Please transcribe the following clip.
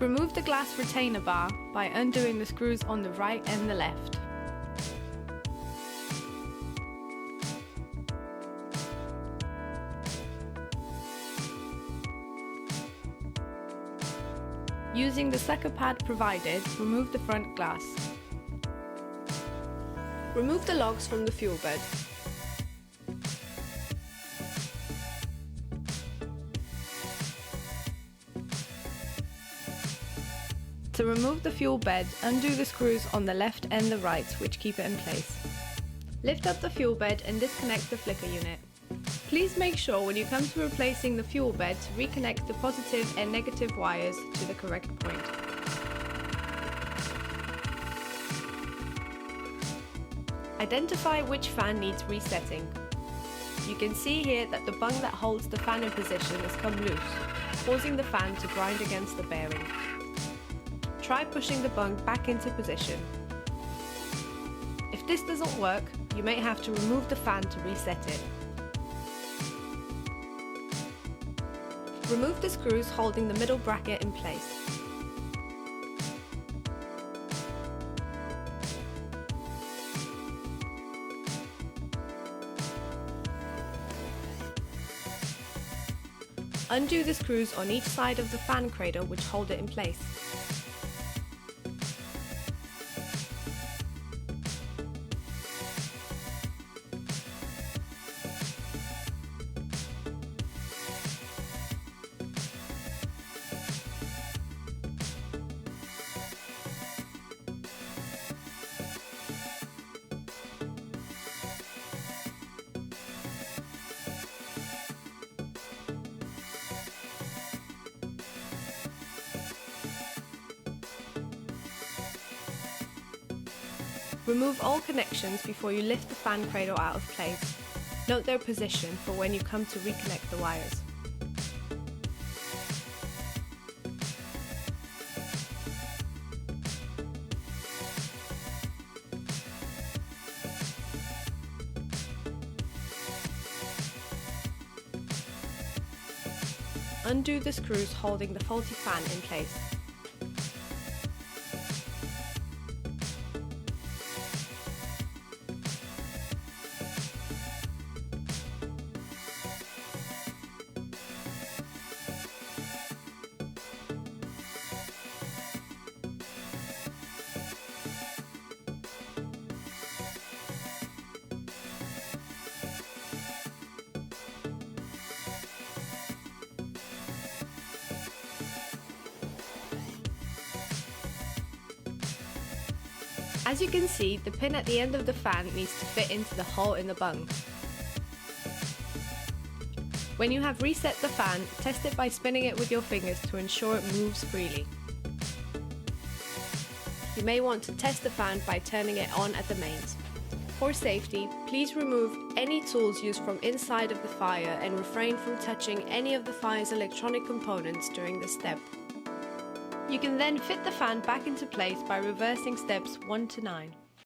Remove the glass retainer bar by undoing the screws on the right and the left. Using the sucker pad provided, remove the front glass. Remove the logs from the fuel bed. To remove the fuel bed, undo the screws on the left and the right, which keep it in place. Lift up the fuel bed and disconnect the flicker unit. Please make sure when you come to replacing the fuel bed to reconnect the positive and negative wires to the correct point. Identify which fan needs resetting. You can see here that the bung that holds the fan in position has come loose, causing the fan to grind against the bearing. Try pushing the bung back into position. If this doesn't work, you may have to remove the fan to reset it. Remove the screws holding the middle bracket in place. Undo the screws on each side of the fan cradle which hold it in place. Remove all connections before you lift the fan cradle out of place. Note their position for when you come to reconnect the wires. Undo the screws holding the faulty fan in place. As you can see, the pin at the end of the fan needs to fit into the hole in the bung. When you have reset the fan, test it by spinning it with your fingers to ensure it moves freely. You may want to test the fan by turning it on at the mains. For safety, please remove any tools used from inside of the fire and refrain from touching any of the fire's electronic components during this step. You can then fit the fan back into place by reversing steps 1 to 9.